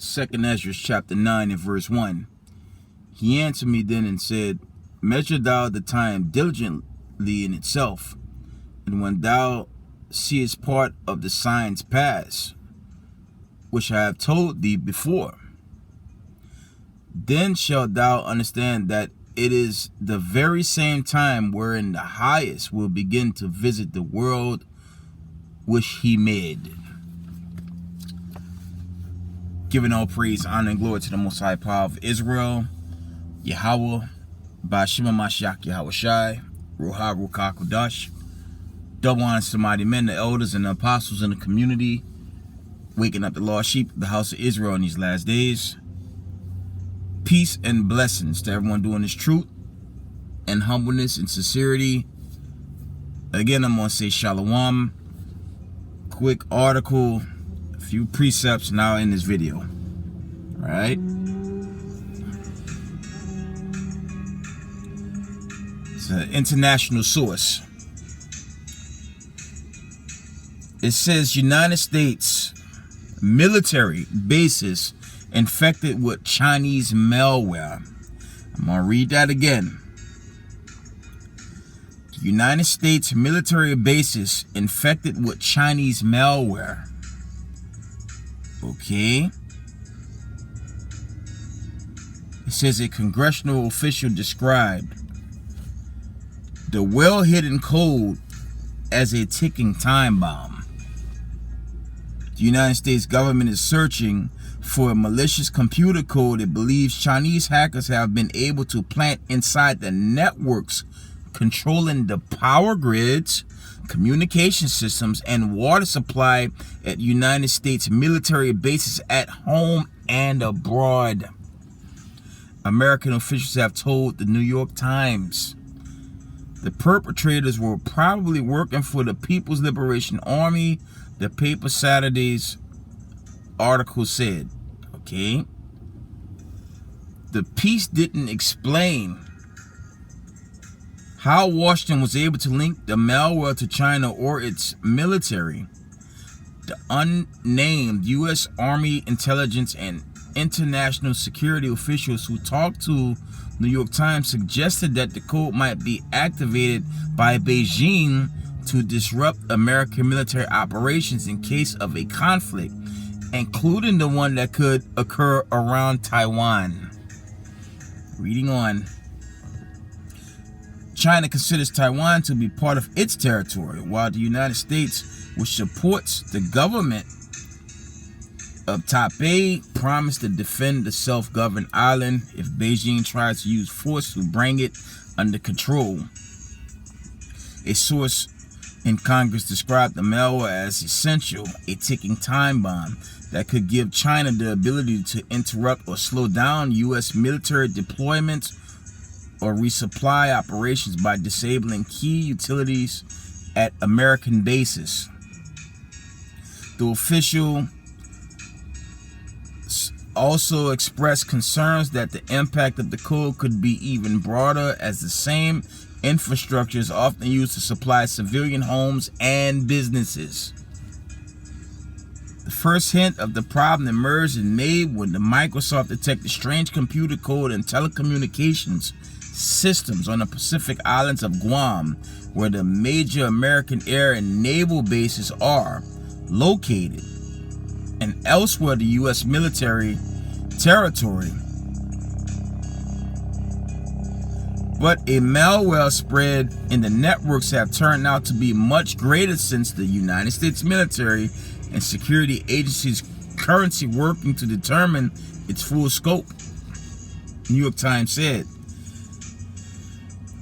2nd Ezra chapter 9 and verse 1. He answered me then and said, Measure thou the time diligently in itself, and when thou seest part of the signs pass, which I have told thee before, then shalt thou understand that it is the very same time wherein the highest will begin to visit the world which he made. Giving all praise, honor, and glory to the Most High Power of Israel, Yahweh, Ba'ashima Mashiach Yahweh Shai, Ruha Ruka Kodash. Double honor to the mighty men, the elders, and the apostles in the community, waking up the lost sheep of the house of Israel in these last days. Peace and blessings to everyone doing this truth and humbleness and sincerity. Again, I'm going to say Shalom. Quick article, a few precepts now in this video. All right. It's an international source. It says United States military bases infected with Chinese malware. I'm going to read that again. United States military bases infected with Chinese malware. Okay. It says a congressional official described the well-hidden code as a ticking time bomb. The United States government is searching for a malicious computer code it believes Chinese hackers have been able to plant inside the networks controlling the power grids, communication systems, and water supply at United States military bases at home and abroad. American officials have told the New York Times the perpetrators were probably working for the People's Liberation Army, the paper Saturday's article said. Okay. The piece didn't explain how Washington was able to link the malware to China or its military. The unnamed U.S. Army intelligence and international security officials who talked to New York Times suggested that the code might be activated by Beijing to disrupt American military operations in case of a conflict, including the one that could occur around Taiwan. Reading on. China considers Taiwan to be part of its territory, while the United States, which supports the government of Taipei, promised to defend the self-governed island if Beijing tries to use force to bring it under control. A source in Congress described the malware as essential, a ticking time bomb that could give China the ability to interrupt or slow down U.S. military deployments or resupply operations by disabling key utilities at American bases. The official also expressed concerns that the impact of the code could be even broader, as the same infrastructure is often used to supply civilian homes and businesses. The first hint of the problem emerged in May when the Microsoft detected strange computer code and telecommunications systems on the Pacific islands of Guam, where the major American air and naval bases are located, and elsewhere the U.S. military territory. But a malware spread in the networks have turned out to be much greater since the United States military and security agencies currently working to determine its full scope, New York Times said.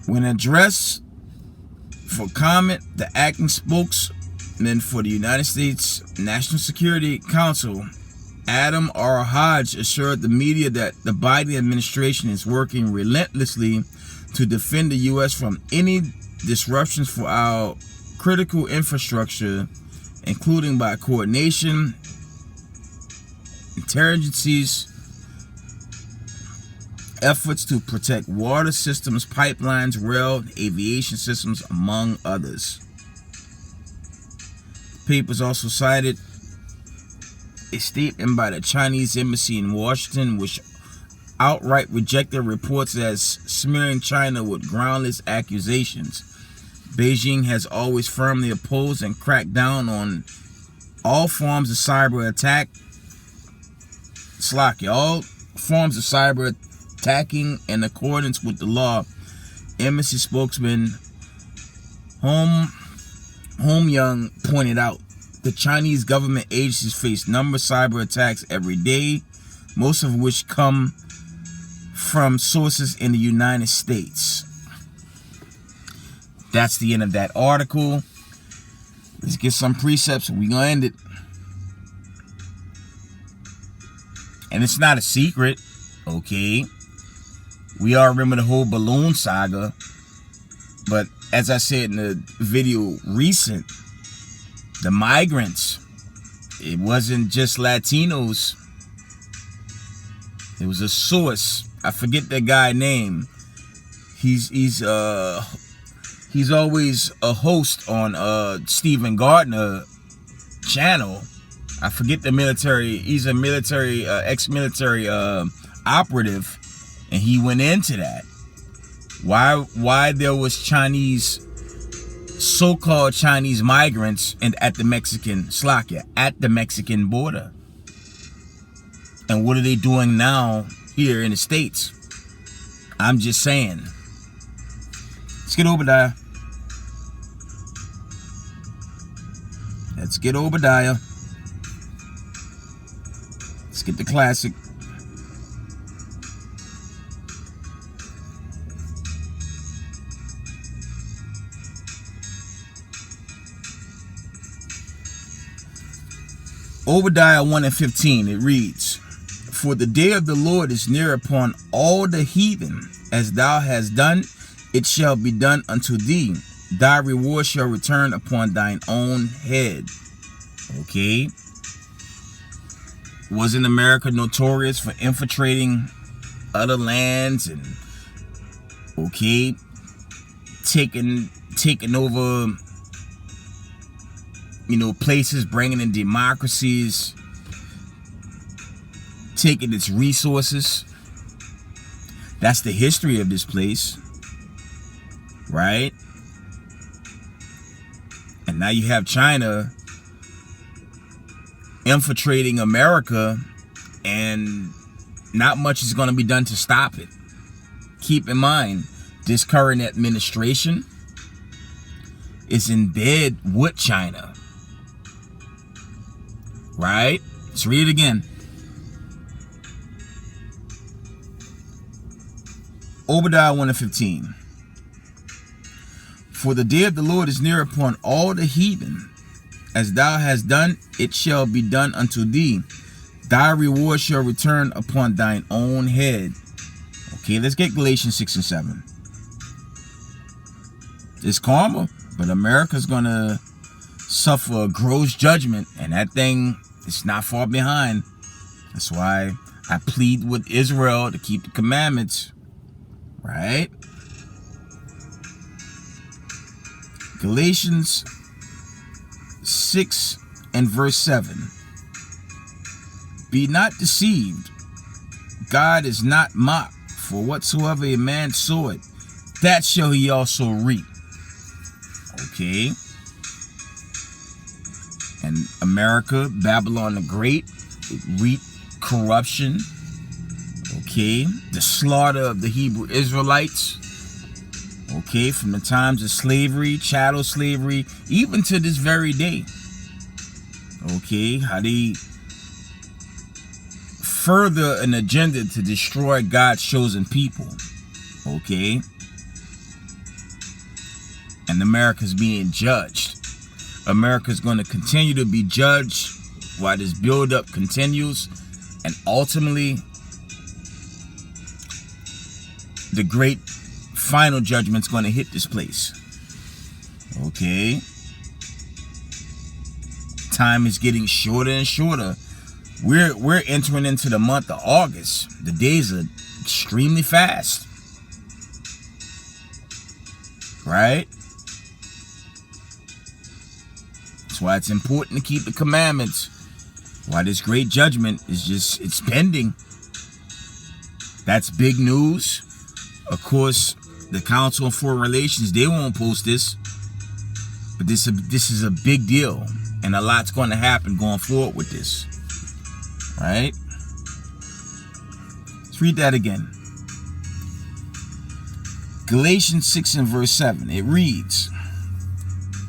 When addressed for comment, the acting spokesman for the United States National Security Council, Adam R. Hodge, assured the media that the Biden administration is working relentlessly to defend the U.S. from any disruptions for our critical infrastructure, including by coordination, intelligences, efforts to protect water systems, pipelines, rail, aviation systems, among others. The papers also cited a statement by the Chinese embassy in Washington which outright rejected reports as smearing China with groundless accusations. Beijing has always firmly opposed and cracked down on all forms of cyber attack. All forms of cyber attacking in accordance with the law. Embassy spokesman Hong Young pointed out. The Chinese government agencies face numerous cyber attacks every day, most of which come from sources in the United States. That's the end of that article. Let's get some precepts and we're going to end it. And it's not a secret, okay? We all remember the whole balloon saga. But as I said in the video recent, the migrants, it wasn't just Latinos. It was a source. I forget that guy's name. He's always a host on Stephen Gardner channel. I forget the military. He's a military ex-military operative, and he went into that. Why there was Chinese, so-called Chinese migrants at the Mexican border. And what are they doing now here in the States? I'm just saying. Let's get Obadiah. Let's get Obadiah. Let's get the classic. Obadiah 1:15, it reads, For the day of the Lord is near upon all the heathen. As thou hast done, it shall be done unto thee. Thy reward shall return upon thine own head. Okay. Wasn't America notorious for infiltrating other lands and, okay, taking over, places, bringing in democracies, taking its resources? That's the history of this place, right? And now you have China infiltrating America, and not much is going to be done to stop it. Keep in mind, this current administration is in bed with China, right? Let's read it again. Obadiah 1:15. For the day of the Lord is near upon all the heathen. As thou hast done, it shall be done unto thee. Thy reward shall return upon thine own head. Okay, let's get Galatians 6 and 7. It's karma, but America's going to suffer a gross judgment, and that thing is not far behind. That's why I plead with Israel to keep the commandments, right? Galatians 6 and verse 7. Be not deceived. God is not mocked. For whatsoever a man soweth, that shall he also reap. Okay. And America, Babylon the Great, it reaped corruption. Okay. The slaughter of the Hebrew Israelites. Okay. From the times of slavery, chattel slavery, even to this very day. Okay. How they further an agenda to destroy God's chosen people. Okay. And America's being judged. America's going to continue to be judged while this buildup continues. And ultimately, the great final judgment's going to hit this place. Okay. Time is getting shorter and shorter. We're entering into the month of August. The days are extremely fast. Right? That's why it's important to keep the commandments. Why this great judgment is just, it's pending. That's big news. Of course, the Council on Foreign Relations, they won't post this. But this is a big deal. And a lot's going to happen going forward with this. Right? Let's read that again. Galatians 6 and verse 7. It reads,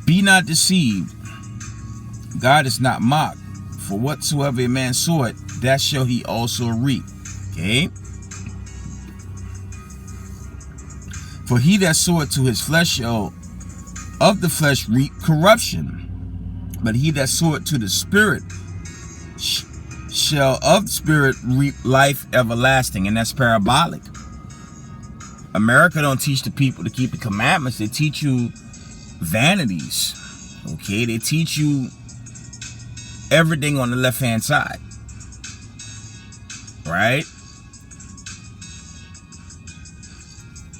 "Be not deceived. God is not mocked. For whatsoever a man soweth, that shall he also reap." Okay? "For he that soweth to his flesh shall of the flesh reap corruption. But he that soweth to the Spirit shall of the Spirit reap life everlasting." And that's parabolic. America don't teach the people to keep the commandments. They teach you vanities. Okay? They teach you everything on the left-hand side. Right?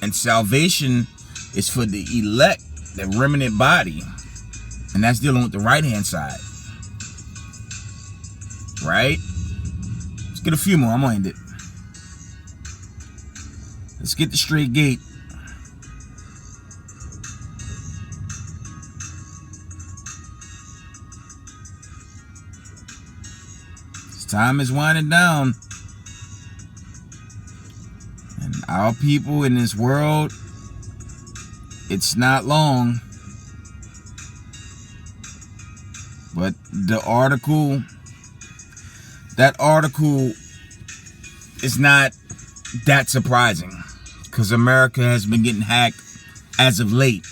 And salvation is for the elect, the remnant body. And that's dealing with the right-hand side. Right? Let's get a few more. I'm going to end it. Let's get the straight gate. This time is winding down. And our people in this world, it's not long. But that article is not that surprising, because America has been getting hacked as of late,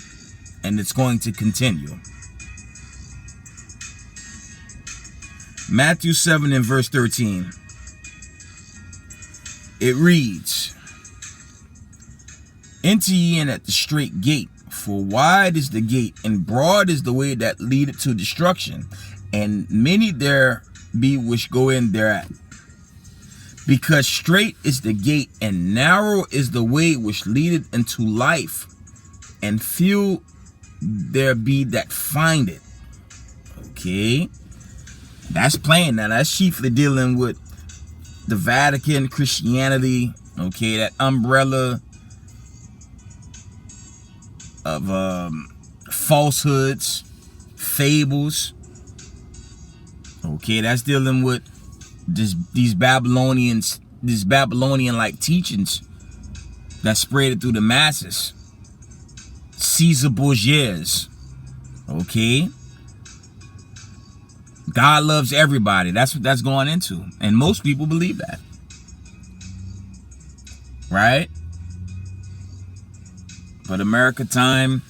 and it's going to continue. Matthew 7 and verse 13. It reads, "Enter ye in at the strait gate, for wide is the gate, and broad is the way that leadeth to destruction, and many there be which go in thereat. Because strait is the gate, and narrow is the way which leadeth into life, and few there be that find it." Okay? That's plain. Now, that's chiefly dealing with the Vatican, Christianity, okay? That umbrella of falsehoods, fables. Okay, that's dealing with these Babylonian-like teachings that spread it through the masses. Caesar Borgias. Okay? God loves everybody. That's what that's going into. And most people believe that. Right? But America time,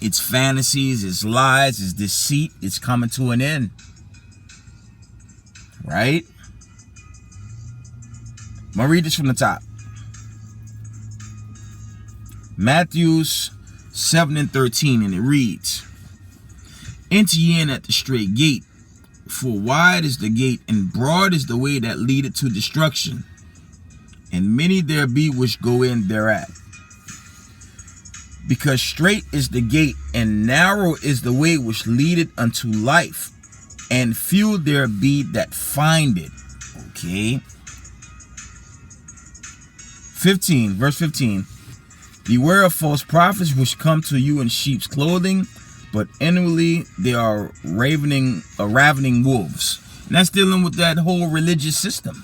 its fantasies, its lies, its deceit, it's coming to an end. Right? I'm going to read this from the top. Matthew 7 and 13, and it reads, "Enter ye in at the strait gate, for wide is the gate, and broad is the way that leadeth to destruction, and many there be which go in thereat. Because strait is the gate, and narrow is the way which leadeth unto life, and few there be that find it." Okay. 15, verse 15. "Beware of false prophets which come to you in sheep's clothing, but inwardly they are ravening wolves." And that's dealing with that whole religious system.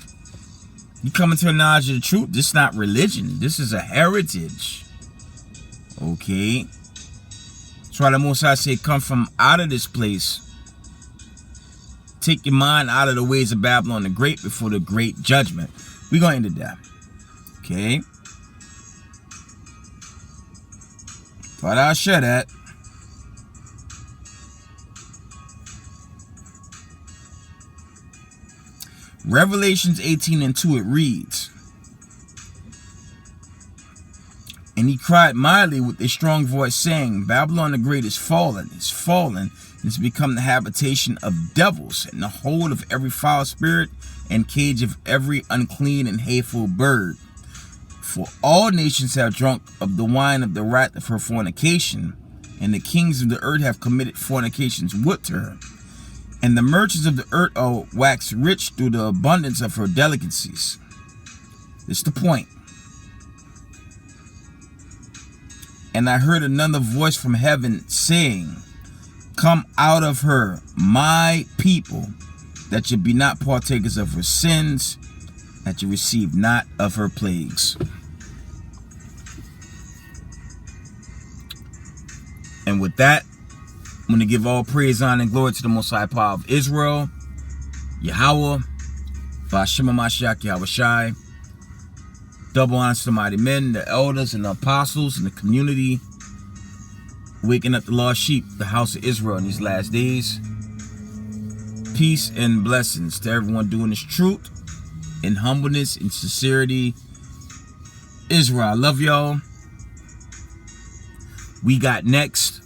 You come into the knowledge of the truth. This is not religion. This is a heritage. Okay. That's why the Most High say, "Come from out of this place. Take your mind out of the ways of Babylon the Great before the great judgment." We're going to end it there. Okay. But I'll share that. Revelations 18 and 2, it reads, "And he cried mightily with a strong voice, saying, Babylon the Great is fallen, and is become the habitation of devils, and the hold of every foul spirit, and cage of every unclean and hateful bird. For all nations have drunk of the wine of the wrath of her fornication, and the kings of the earth have committed fornications with her. And the merchants of the earth are waxed rich through the abundance of her delicacies. This is the point. And I heard another voice from heaven saying, come out of her, my people, that you be not partakers of her sins, that you receive not of her plagues. And with that, I'm going to give all praise, honor, and glory to the Most High Power of Israel, Yahweh, Vashima Mashiach Yahweh Shai. Double honors to the mighty men, the elders, and the apostles, and the community, waking up the lost sheep, the house of Israel in these last days. Peace and blessings to everyone doing this truth, in humbleness, in sincerity. Israel, I love y'all. We got next.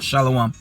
Shalom.